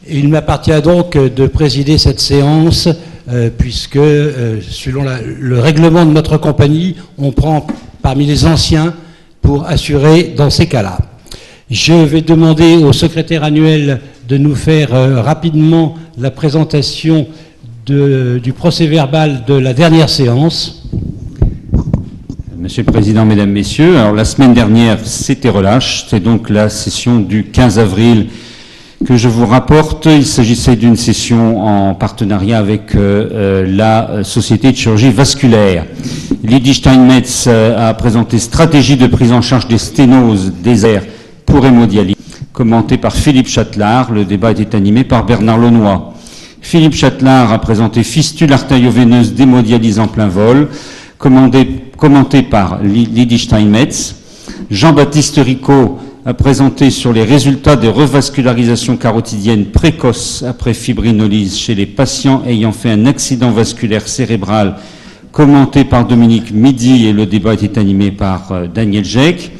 Il m'appartient donc de présider cette séance puisque, selon le règlement de notre compagnie, on prend parmi les anciens pour assurer dans ces cas-là. Je vais demander au secrétaire annuel de nous faire rapidement la présentation du procès-verbal de la dernière séance. Monsieur le Président, Mesdames, Messieurs, alors la semaine dernière, c'était relâche, c'est donc la session du 15 avril que je vous rapporte. Il s'agissait d'une session en partenariat avec la Société de chirurgie vasculaire. Lydie Steinmetz a présenté stratégie de prise en charge des sténoses des aires pour hémodialyse, commenté par Philippe Châtelard. Le débat était animé par Bernard Launois. Philippe Châtelard a présenté fistule artério-veineuse d'hémodialyse en plein vol, commenté par Lydie Steinmetz. Jean-Baptiste Ricot a présenté sur les résultats des revascularisations carotidiennes précoces après fibrinolyse chez les patients ayant fait un accident vasculaire cérébral, commenté par Dominique Midi, et le débat était animé par Daniel Jecq.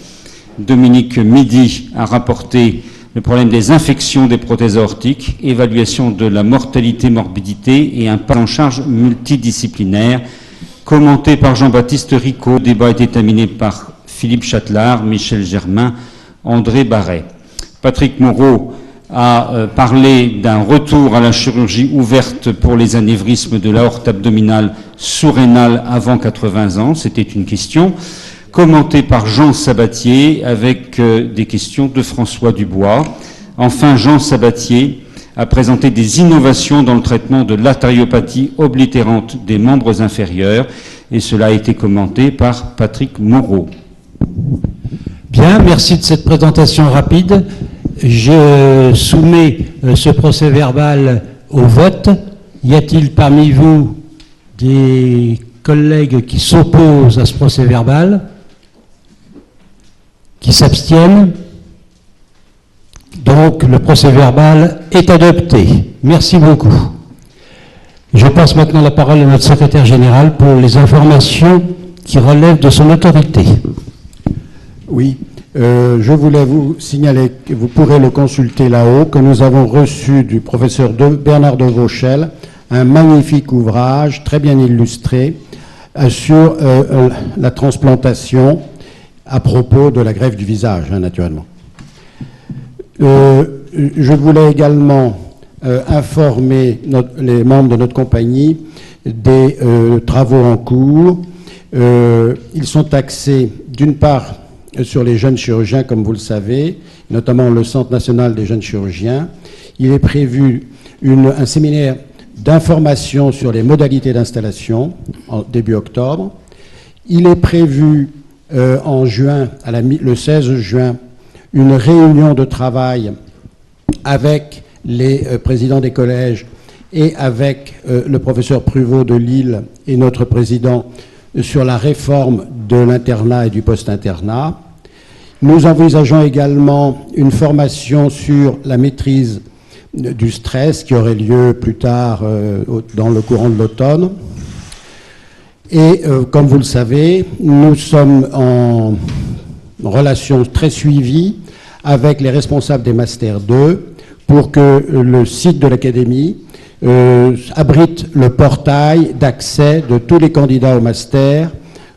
Dominique Midi a rapporté le problème des infections des prothèses aortiques, évaluation de la mortalité-morbidité et un plan en charge multidisciplinaire, commenté par Jean-Baptiste Ricot. Le débat était animé par Philippe Châtelard, Michel Germain, André Barret. Patrick Moreau a parlé d'un retour à la chirurgie ouverte pour les anévrismes de l'aorte abdominale sous-rénale avant 80 ans. C'était une question. Commenté par Jean Sabatier avec des questions de François Dubois. Enfin, Jean Sabatier a présenté des innovations dans le traitement de l'artériopathie oblitérante des membres inférieurs, et cela a été commenté par Patrick Moreau. Bien, merci de cette présentation rapide. Je soumets ce procès-verbal au vote. Y a-t-il parmi vous des collègues qui s'opposent à ce procès-verbal, qui s'abstiennent? Donc, le procès-verbal est adopté. Merci beaucoup. Je passe maintenant la parole à notre secrétaire général pour les informations qui relèvent de son autorité. Oui, je voulais vous signaler, que vous pourrez le consulter là-haut, que nous avons reçu du professeur Bernard de Vauchel un magnifique ouvrage, très bien illustré, sur la transplantation à propos de la greffe du visage, naturellement. Je voulais également informer les membres de notre compagnie des travaux en cours. Ils sont axés, d'une part, sur les jeunes chirurgiens, comme vous le savez, notamment le Centre national des jeunes chirurgiens. Il est prévu un séminaire d'information sur les modalités d'installation en début octobre. Il est prévu en juin, le 16 juin, une réunion de travail avec les présidents des collèges et avec le professeur Pruvot de Lille et notre président sur la réforme de l'internat et du post-internat. Nous envisageons également une formation sur la maîtrise du stress qui aurait lieu plus tard dans le courant de l'automne. Et comme vous le savez, nous sommes en relation très suivie avec les responsables des Masters 2 pour que le site de l'Académie abrite le portail d'accès de tous les candidats au Master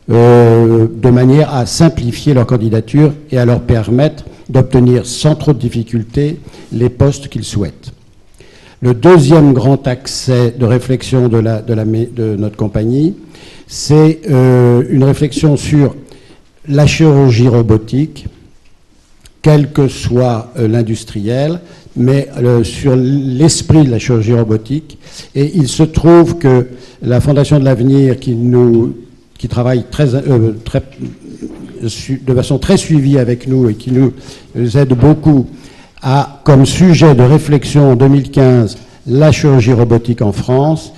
de manière à simplifier leur candidature et à leur permettre d'obtenir sans trop de difficultés les postes qu'ils souhaitent. Le deuxième grand accès de réflexion de notre compagnie, c'est une réflexion sur la chirurgie robotique, quel que soit l'industriel, mais sur l'esprit de la chirurgie robotique. Et il se trouve que la Fondation de l'Avenir, qui travaille de façon très suivie avec nous et qui nous aide beaucoup, a comme sujet de réflexion en 2015 la chirurgie robotique en France,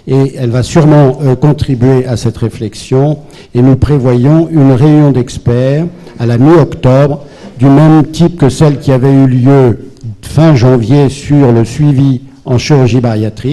et elle va sûrement contribuer à cette réflexion, et nous prévoyons une réunion d'experts à la mi-octobre, du même type que celle qui avait eu lieu fin janvier sur le suivi en chirurgie bariatrique.